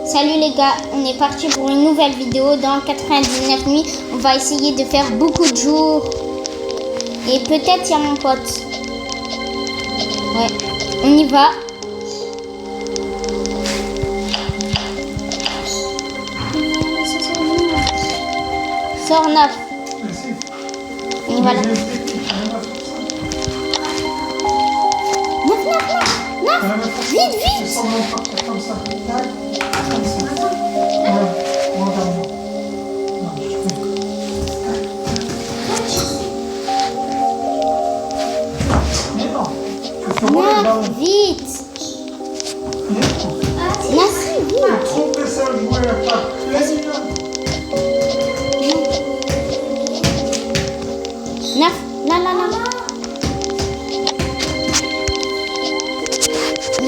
Salut les gars, on est parti pour une nouvelle vidéo. Dans 99 nuits, on va essayer de faire beaucoup de jours. Et peut-être il y a mon pote. Ouais, on y va. Sors 9. Et voilà. 9. Vite, vite. Comme ça. Vite. Merci, vite. Non.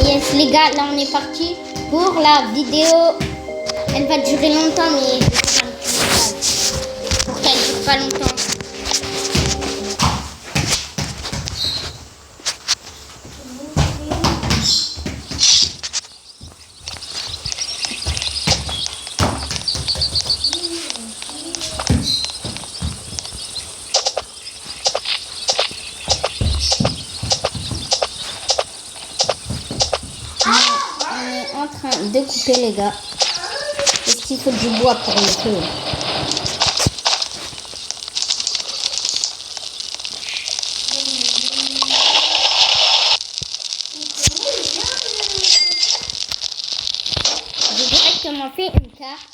Yes, les gars, là on est parti pour la vidéo. Elle va durer longtemps, mais pour qu'elle dure pas longtemps. En train de couper les gars, parce qu'il faut du bois pour le feu. J'ai directement fait une carte,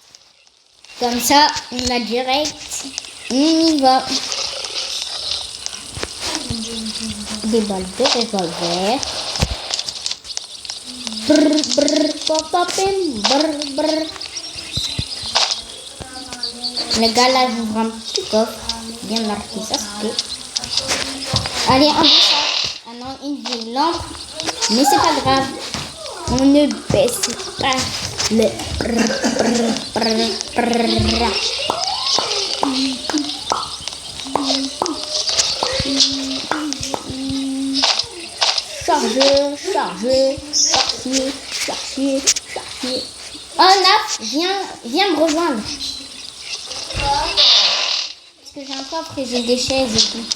comme ça on a direct, on y va. Des balles de revolver. Les gars, là, j'ouvre un petit coffre. Bien marqué, ça c'est. Allez, on ça. Ah non, une vieille lampe. Mais c'est pas grave. On ne baisse pas le. Charger. Oh, Naf, viens me rejoindre. Parce que j'ai un coffre et j'ai des chaises et tout.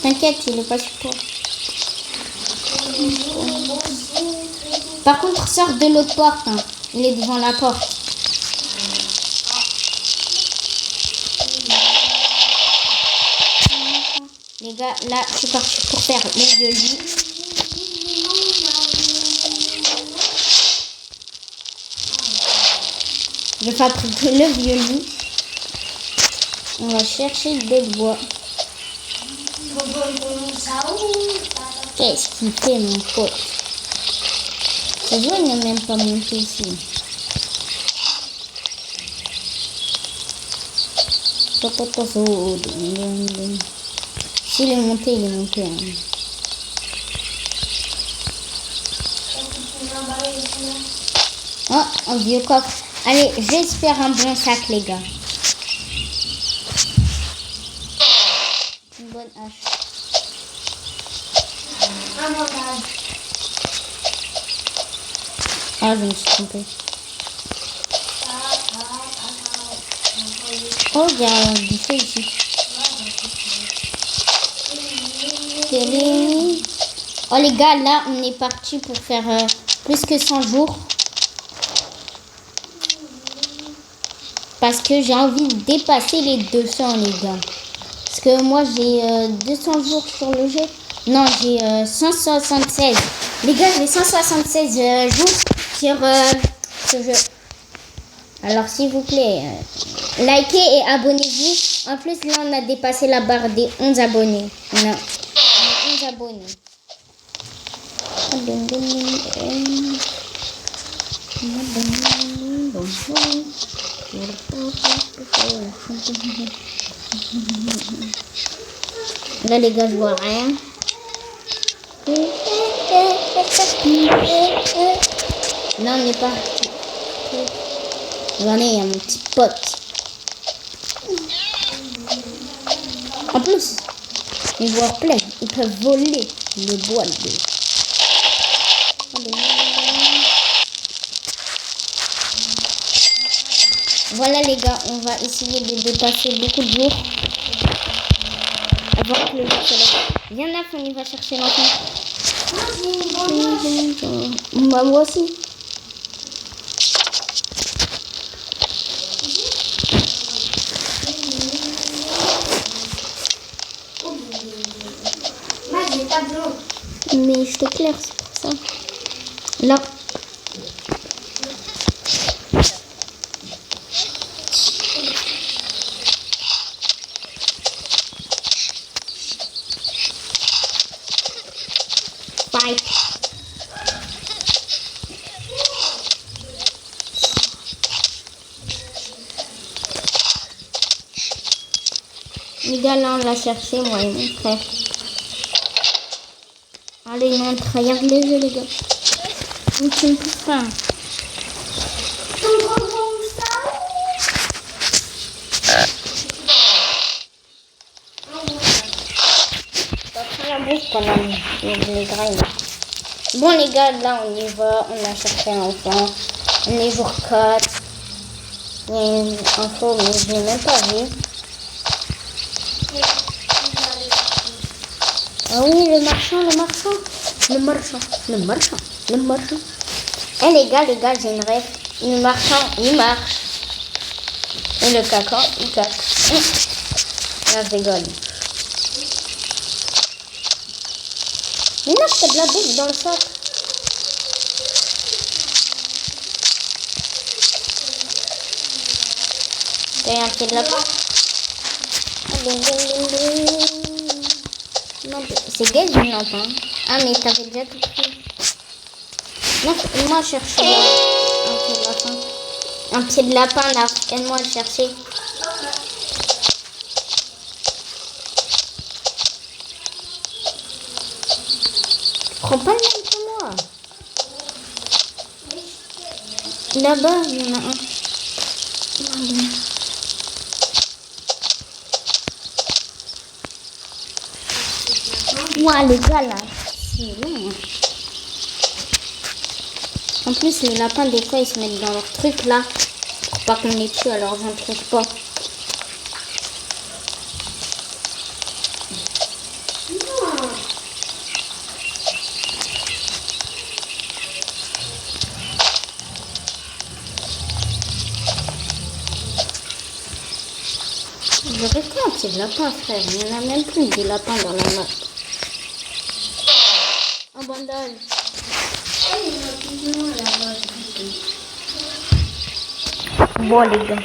T'inquiète, il est pas sur toi. Par contre, sors de l'autre porte. Hein. Il est devant la porte. Les gars, là, je suis parti pour faire le vieux lit. Je fabrique le vieux lit. On va chercher des bois. Qu'est-ce qu'il fait, mon pote? Ça se voit, il n'a même pas monté ici. S'il est monté, il est monté. Hein. Oh, un vieux coffre. Allez, j'espère un bon sac, les gars. Une bonne hache. Ah, je me suis trompée. Oh, il y a du feu ici. Oh, les gars, là, on est parti pour faire plus que 100 jours. Parce que j'ai envie de dépasser les 200, les gars. Parce que moi, j'ai 200 jours sur le jeu. Non, j'ai 176. Les gars, j'ai 176 jours sur ce jeu. Alors, s'il vous plaît, likez et abonnez-vous. En plus, là, on a dépassé la barre des 11 abonnés. On a 11 abonnés. Là, les gars, je vois rien. Non, on n'est pas. Regardez, il y a mon petit pote. En plus, les joueurs pleins, ils peuvent voler le bois. Voilà les gars, on va essayer de dépasser beaucoup de jours avant que le jour se lève. Viens là, on y va chercher l'enfant. Moi aussi. Mais je t'éclaire, c'est pour ça. Là. Fight. Les gars, là, on l'a cherché, moi et mon frère. Allez, non, regarde les jeux, les gars. Ils sont plus fins. Bon les gars, là on y va, on a cherché un enfant, on est jour 4, il y a une info mais je l'ai même pas vu. Ah oui, le marchand. Eh les gars, j'ai une rêve, le marchand, il marche. Et le caca, il caque. Là je rigole. Mais non, c'est de la bouffe dans le sac. T'as un pied de lapin. Non, c'est gay une lampe. Hein. Ah, mais t'avais déjà tout pris. Non, moi je cherchais un pied de lapin. Un pied de lapin là. Aide-moi à le chercher. Prends pas le même que moi. Là-bas, il y en a un. Ouah, les gars, là, c'est long. En plus, les lapins, des fois, ils se mettent dans leur truc, là, pour pas qu'on les tue, alors j'en trouve pas. J'aurais fait un petit lapin, frère. Il n'y en a même plus des lapins dans la map. Un bandage. Bon, les gars.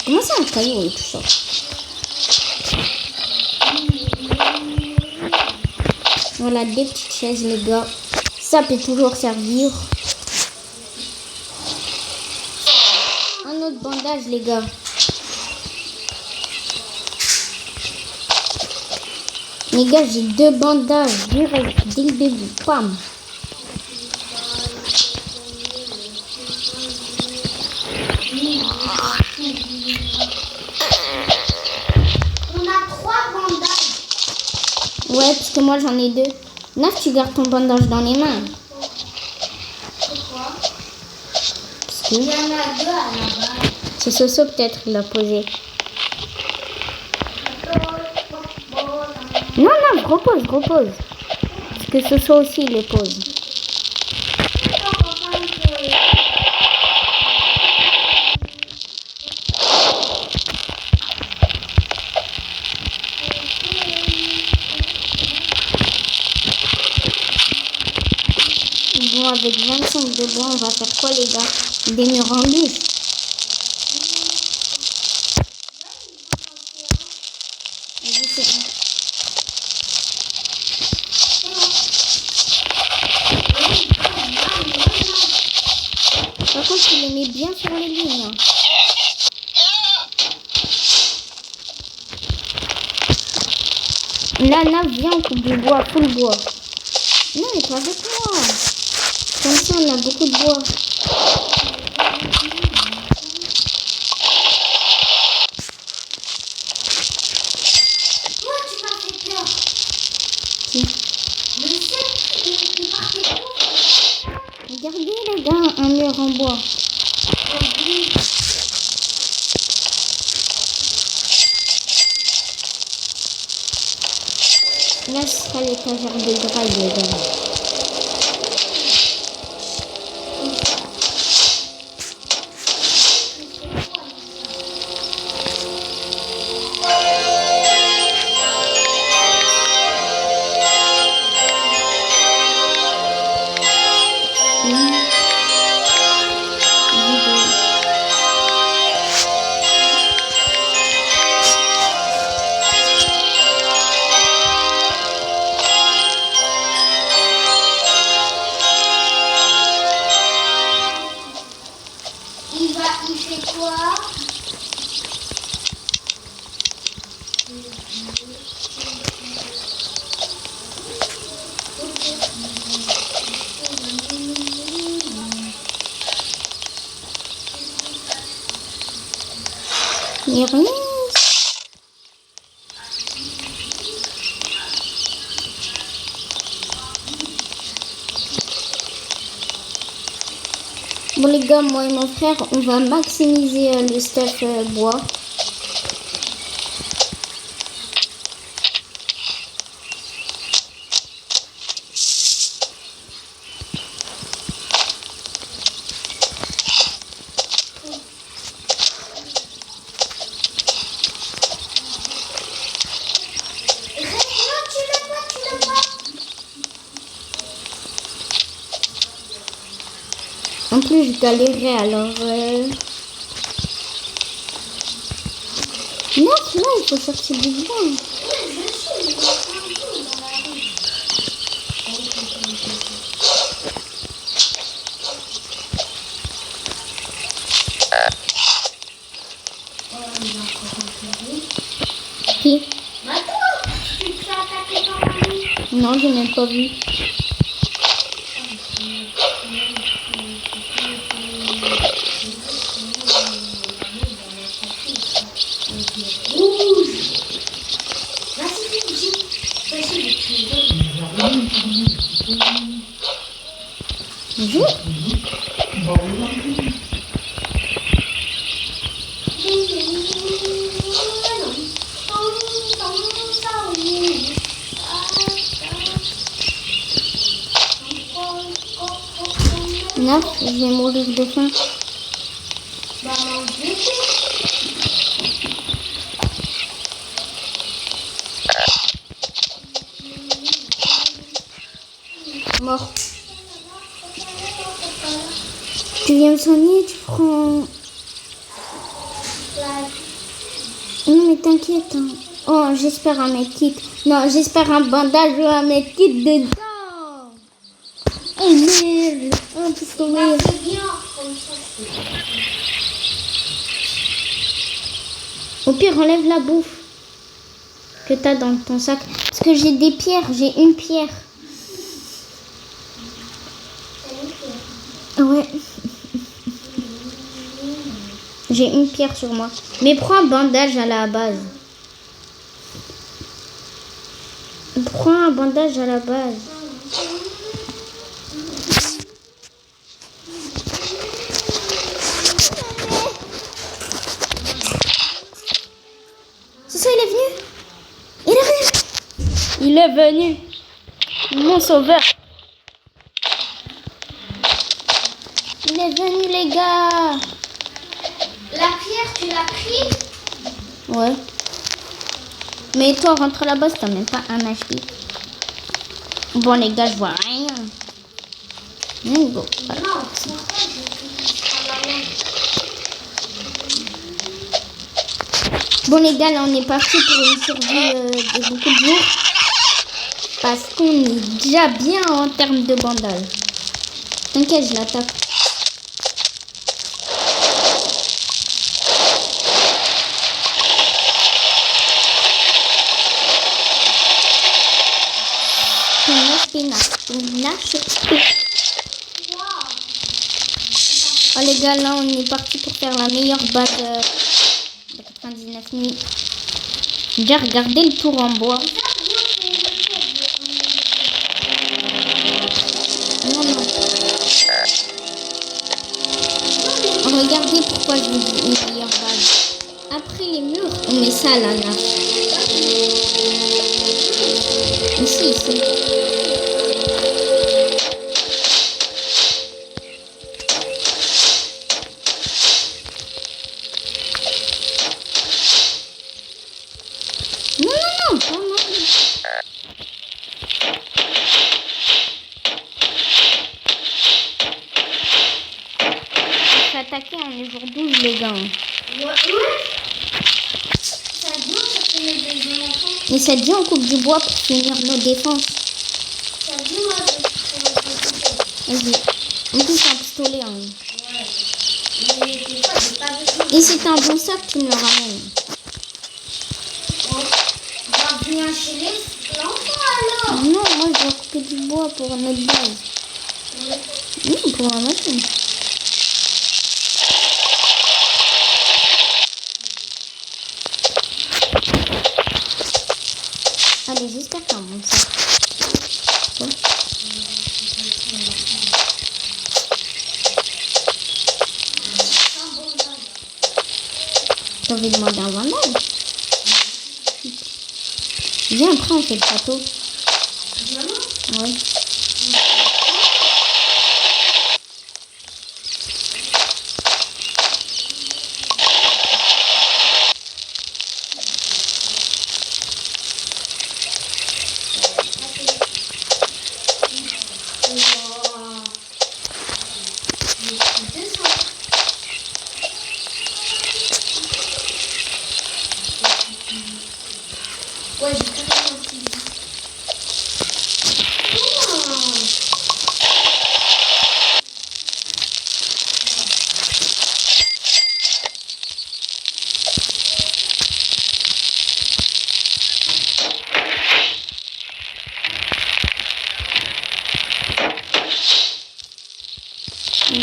Comment ça, un caillou et tout ça? Voilà, des petites chaises, les gars. Ça peut toujours servir. Un autre bandage, les gars. Les gars, j'ai 2 bandages direct dès le début. Pam. On a 3 bandages. Ouais, parce que moi j'en ai 2. Naf, tu gardes ton bandage dans les mains. Pourquoi? Parce que... Il y en a 2 à la base. C'est Soso peut-être qui l'a posé. Non, je repose. Parce que Soso aussi il les pose. Bon, avec 25 de bois, on va faire quoi les gars? Des murs en bûche. Par contre, tu les mets bien sur les lignes. Là, viens, on coupe du bois, full bois. Non, mais pas avec moi. Comme ça, on a beaucoup de bois. Toi, tu m'as fait peur. Qui? Le seul qui partait trop. Regardez, les gars, un mur en bois. Là, ce sera l'étagère de graille, les gars. Il fait quoi? Mais rien. Bon les gars, moi et mon frère, on va maximiser le stuff bois. En plus, je galérais alors. Non, là, il faut chercher du bois. Qui? Tu te fais attaquer par la nuit. Non, je n'ai pas vu. Non, je vais mourir de faim. Mort. Tu viens me soigner, tu prends... Non mais t'inquiète. Hein. Oh, j'espère un medkit. Non, j'espère un bandage ou un medkit dedans. Oh merde. Oh, pistolet. Au pire, enlève la bouffe que t'as dans ton sac. Parce que j'ai des pierres, j'ai une pierre. Ouais. J'ai une pierre sur moi. Mais prends un bandage à la base. Prends un bandage à la base. C'est ça, il est venu. Il est venu. Il est venu. Mon sauveur. Il est venu, les gars. La pierre, tu l'as pris? Ouais. Mais toi, rentre là-bas, t'as même pas un HP. Bon, les gars, je vois rien. Go. Voilà. Non. Bon, les gars, là, on est parti pour une survie de beaucoup de jours. Parce qu'on est déjà bien en termes de bandage. T'inquiète, je l'attaque. Oh les gars, là on est parti pour faire la meilleure base de 99 nuits. Déjà regardez le tour en bois. Non, non. Regardez pourquoi je vous dis une meilleure base. Après les murs, on met ça là. Ici. Non, pas moi. Attaquer, on est jour 12 les gars. Mais ça dit on coupe du bois pour finir nos défenses. Vas-y. En plus c'est un pistolet. Hein. Et si t'as un bon sac, tu me le ramènes. Non, moi je dois couper du bois pour notre base. Non, pour la machine. Allez, j'espère qu'un bon sac. Quoi? J'ai envie de demander un vandale. Viens, après on fait le château. Ouais. Ouais, j'ai carrément aussi.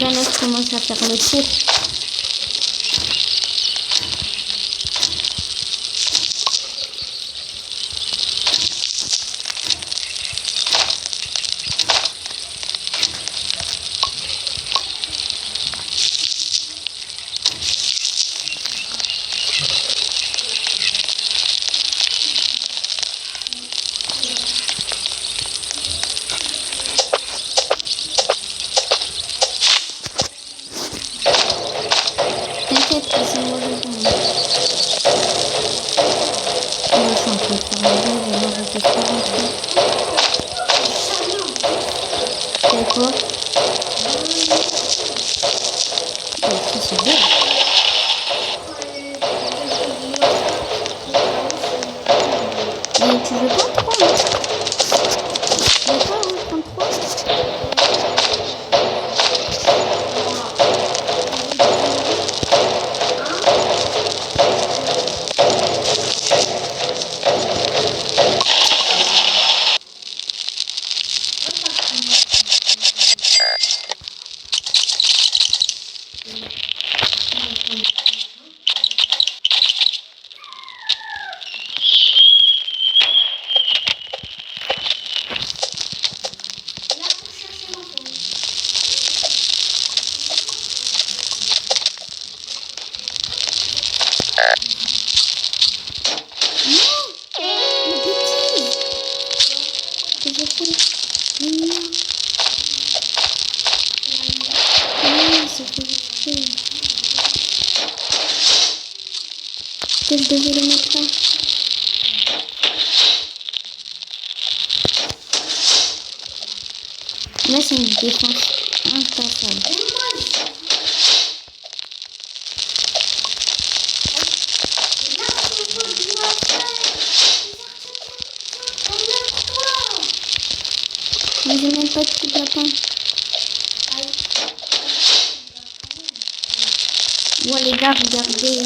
Là, je commence à faire le tour. T'inquiète, c'est moi le bon. Là, je suis en train de faire la vie, je vais m'arrêter de faire un truc. C'est quoi? Ça, c'est bien. Mais tu veux pas prendre? Tu veux pas prendre 3? Que je devais le mettre là. Là, c'est une défense incassable. Mais j'ai même pas de coup de lapin. Bon les gars, regardez.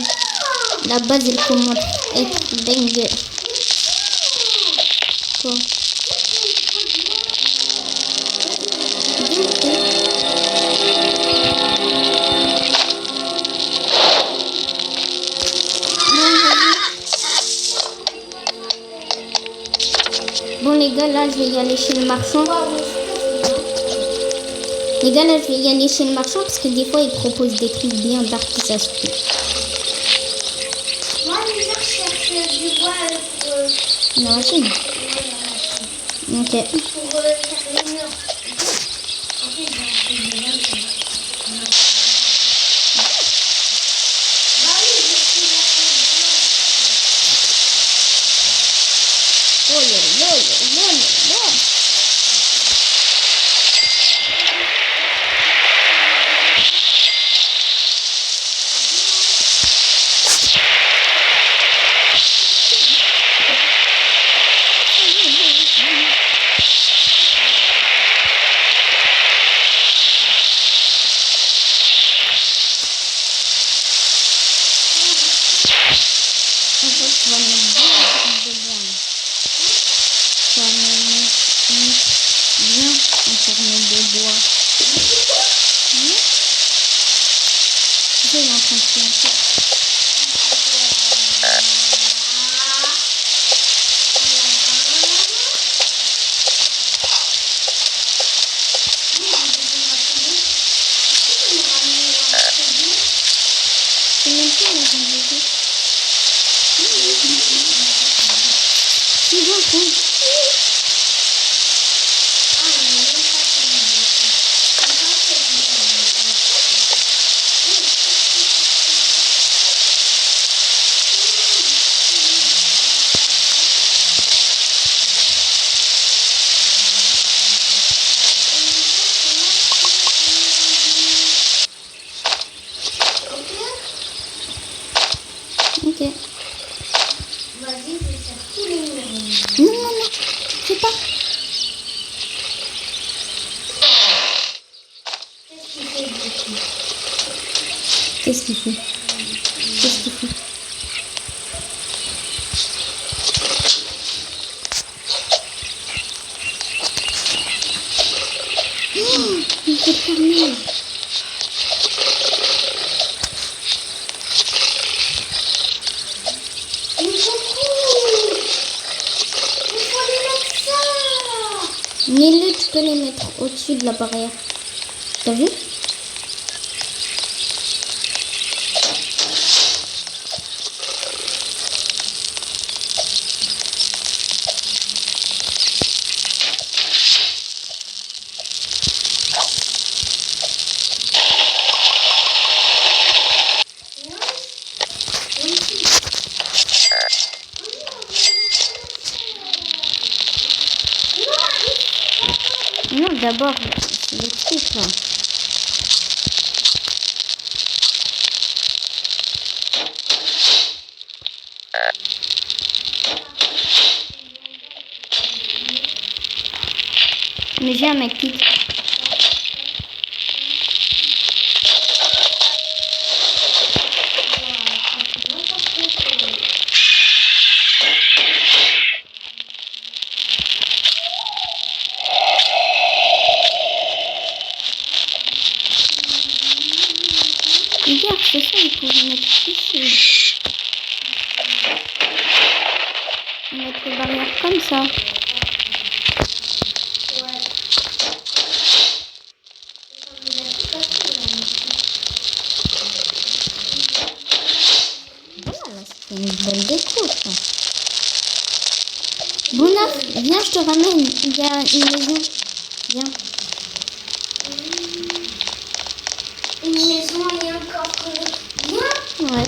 La base, elle commence à être banger. Quoi? Bon les gars, là je vais y aller chez le marchand. Waouh, mais c'est pas Les gars, là je vais y aller chez le marchand parce que des fois il propose des trucs bien dark qui ça se fait. moi, déjà, je cherche du bois pour, Non, c'est bon. Ok. faire les murs. En fait, j'ai un truc de dingue, ça. Bah oui, je suis là. Oh là là là là là. En fait, tu vas mettre bien de bois. Tu vas mettre bien enfermé de bois. Oui. Tu sais, il est en train de planter. C'est même pas la vidéo. C'est bon, bon. Ok. Vas-y, je vais faire tous les murs. Non, non, non. Fais pas. Qu'est-ce qu'il fait dessus? Qu'est-ce qu'il fait? Qu'est-ce qu'il fait? Oh, il fait fermer. Mais beaucoup! Il faut les mettre ça! Mets-le, tu peux les mettre au-dessus de la barrière. T'as vu? Non, d'abord, le truc là. Mais j'ai un mec qui... Regarde, c'est ça, il faut le mettre ici. Mettre les barrières comme ça. Voilà, c'est une bonne déco, ça. Bonaf, viens, je te ramène. Il y a une maison. Viens. Une maison et un coffre. Bien. Ouais.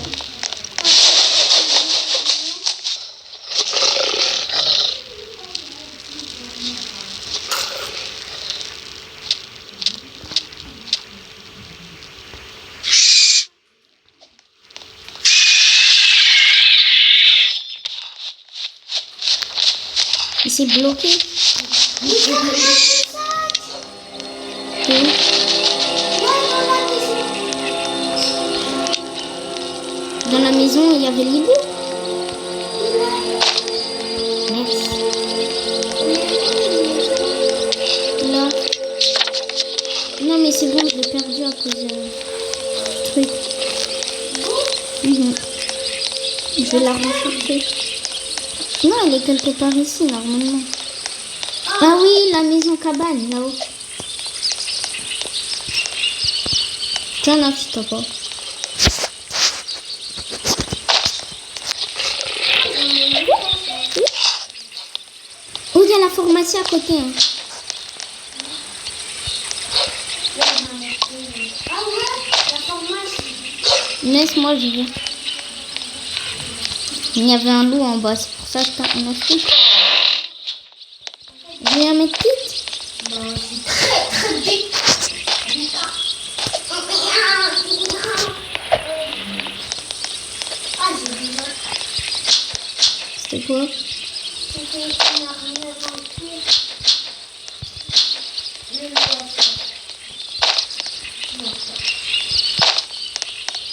Et c'est bloqué. Oui. Dans la maison, il y avait l'hibou. Merci. Là. Non, mais c'est bon, je l'ai perdu à cause du truc. Je vais la rechercher. Non, elle est quelque part ici, normalement. Ah oui, la maison cabane, là-haut. Tiens, non, tu t'en pas. Oh, il y a la pharmacie à côté. Hein. Ah ouais, la pharmacie. Laisse-moi, je viens. Il y avait un loup en bas, c'est pour ça qu'on a fait. Je viens mettre quitte. Non, c'est très vite. Ah, j'ai vu ça. C'était quoi? C'était une armée vampire. Je le vois ça.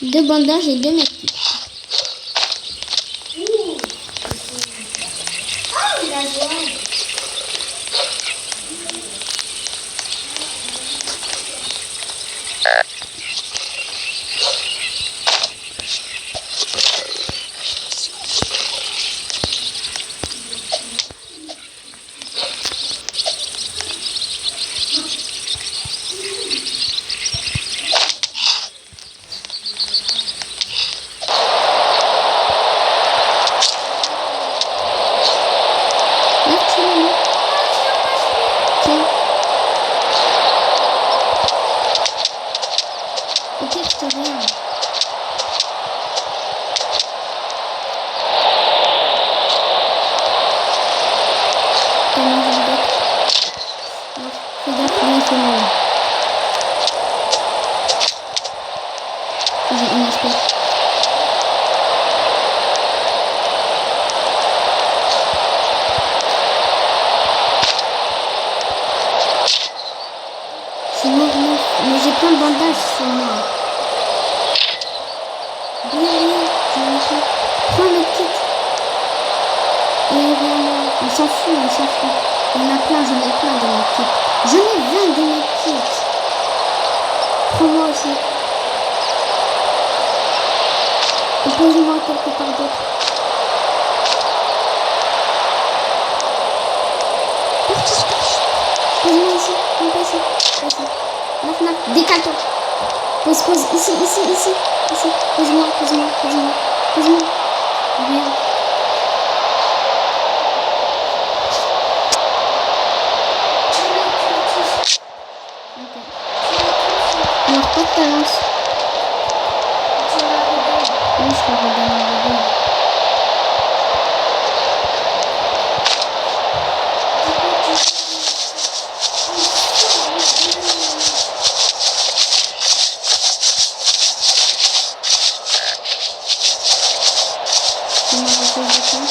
Deux bandages et deux medkits. Ouh. Ah, il a joué. Merci, maman. Tiens. Ok, je te regarde. T'as mangé le bec. Non, fais gaffe, lui, il fait mal. J'ai une espèce. C'est mort, non. Mais j'ai plein de bandages sur moi. Viens, viens, j'en ai fait. Prends le kit. Et viens, on s'en fout, on s'en fout. Il y en a plein, j'en ai plein de mes kits. J'en ai 20 de mes kits. Prends-moi aussi. Et pose-moi quelque part d'autre. Pose-moi ici, non pas ici, pas ici. Knock, knock, décale-toi. Pose, ici, ici, ici, ici. Pose-moi, pose-moi, pose-moi, pose-moi. Bien. Ok. Alors, pas de ta lance. Oui, je te redonne un bébé. Tu m'as refait de quoi?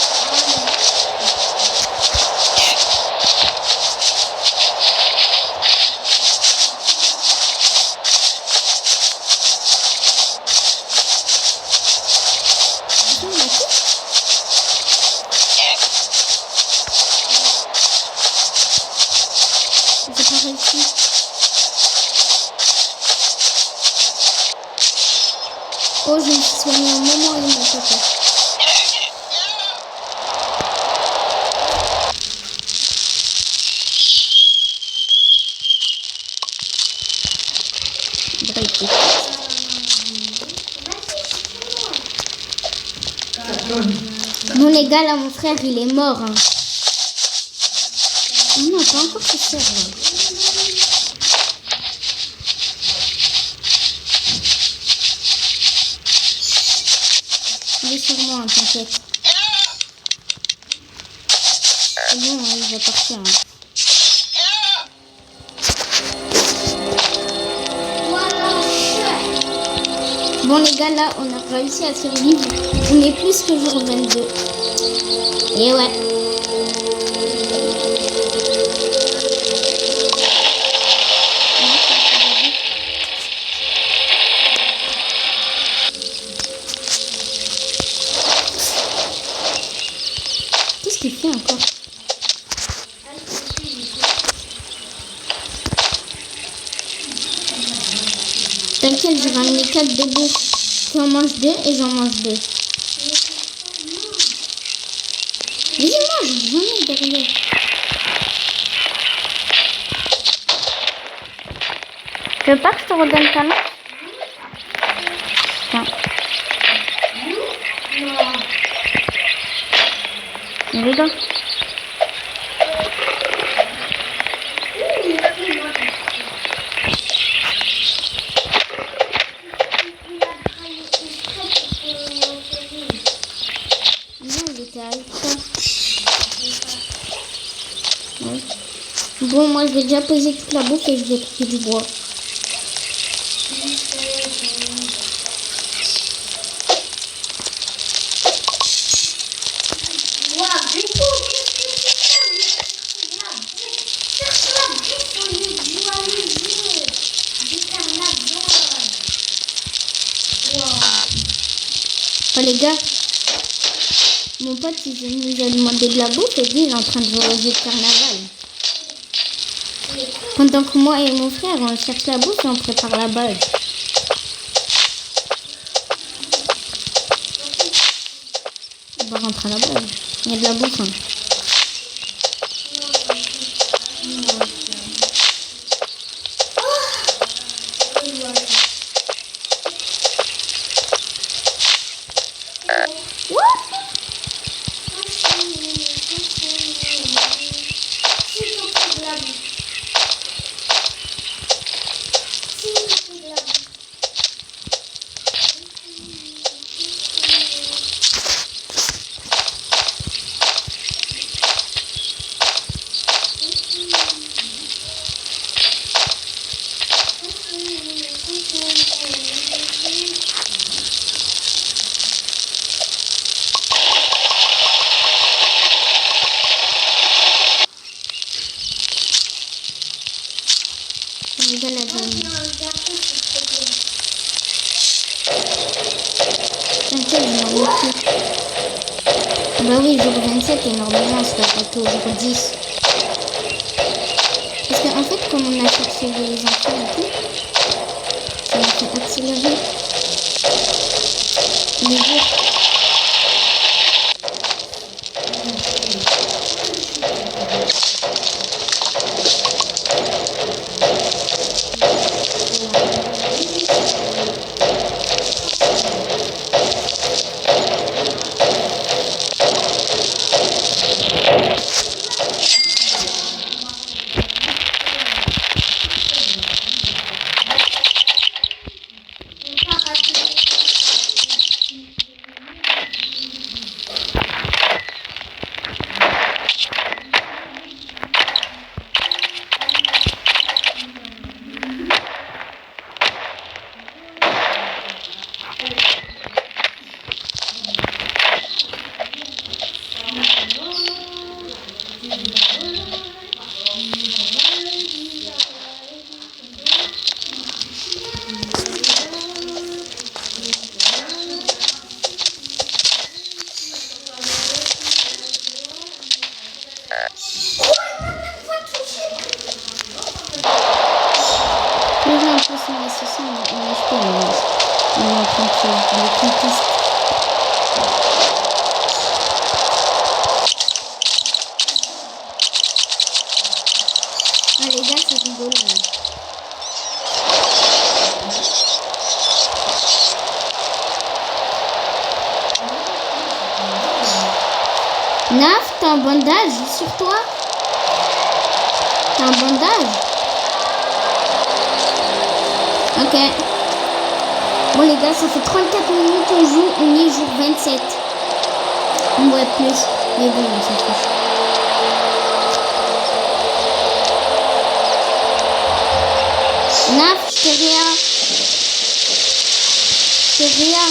C'est ça, on a tout? J'ai pas réussi. Oh, je me suis soigné un moment et mon papa. Break. Bon les gars, là mon frère il est mort. Hein. Oh non, pas encore ce soir là. Il est sur moi, hein, t'inquiète. C'est bon, hein, il va partir. Hein. Bon les gars, là on a réussi à survivre. On est plus que jour 22. Et ouais. Qu'est-ce qu'il fait encore? T'inquiète, j'ai ramené 4 bébés. Tu en manges 2 et j'en mange 2. Vas-y, mange, j'en ai derrière. Tu veux pas que je te redonne ta main? Tiens. Non. Les gars. Non, il était avec toi. Ouais. Bon, moi je vais déjà poser toute la bouffe et je vais couper du bois. Oh les gars, mon pote il nous a demandé de la bouffe et lui il est en train de jouer au jeu de carnaval. Pendant que moi et mon frère on cherche la bouffe et on prépare la base. On va rentrer à la base. Il y a de la bouffe. Hein. Les gars, la zone. T'inquiète, je m'en occupe. Bah oui, jour 27 et normalement ça va pas au jour 10. Parce qu'en fait, comme on a cherché les enfants et tout, ça m'a fait accélérer les jours. Les gens, en plus, on est sur ça, on lâche pas, on est en train de faire des conquistes. Ah les gars, c'est rigolo. Naf, t'as un bandage sur toi? T'as un bandage? Ok. Bon les gars, ça fait 34 minutes qu'on joue, on est jour 27. Ouais, plus. Mais bon, on s'en fiche. Naf, je fais rien. Je fais rien.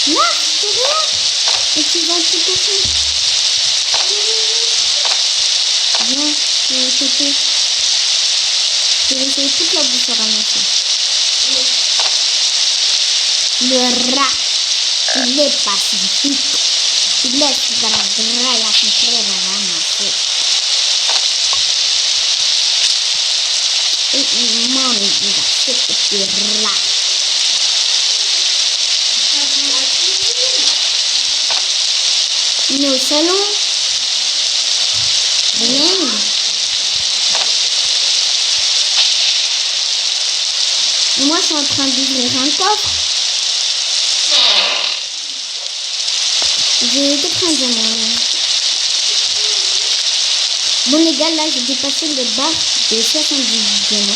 Naf, je fais rien. Et tu vas tout casser. Viens, je vais t'aider. Je vais essayer toute la bouffe à ramasser. Le rat, il est pacifique. Il laisse dans la graille à son frère à ramasser. Et il mange ce petit rat. Il est au salon. Bien. je suis en train d'ouvrir un coffre. J'ai été prendre diamants. Bon les gars, là j'ai dépassé le barre de 70 diamants.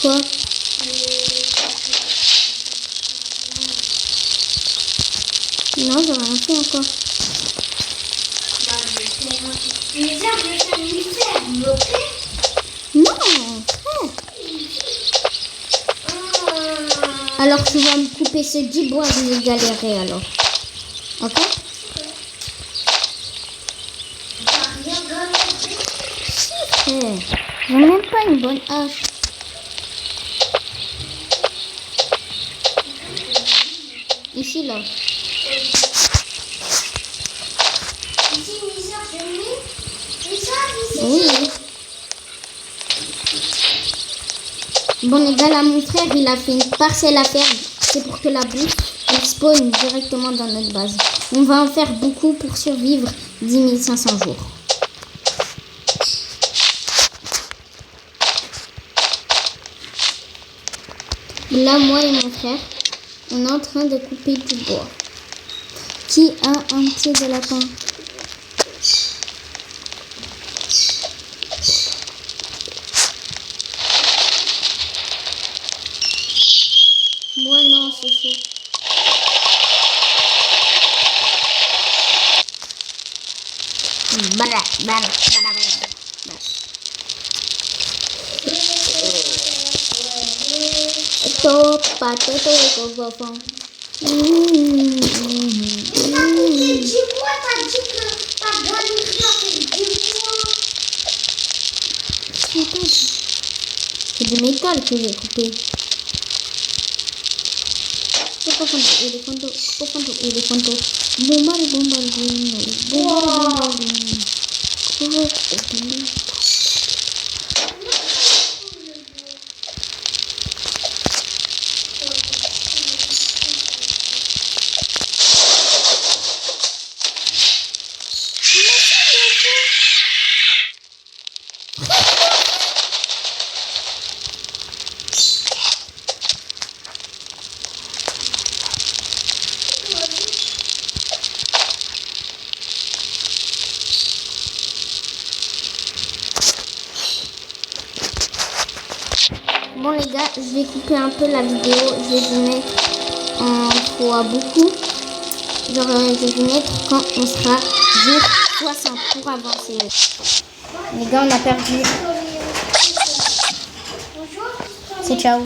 Quoi? Non, j'ai rien fait encore. Les arbres de Saint-Michel bloqués. Non, alors tu vas me couper ce 10 bois, je vais galérer alors. Ok? J'ai même pas une bonne hache. Ici, là. Oui. Bon les gars, là mon frère il a fait une parcelle à faire. C'est pour que la bouffe elle spawn directement dans notre base. On va en faire beaucoup pour survivre 10 500 jours. Là moi et mon frère on est en train de couper du bois. Qui a un pied de lapin? Moi non, c'est ça. C'est du métal que j'ai coupé. Bon les gars, je vais couper un peu la vidéo, je vais vous mettre en fois beaucoup. Genre je vais mettre quand on sera jour 60 pour avancer. Les gars, on a perdu. C'est ciao.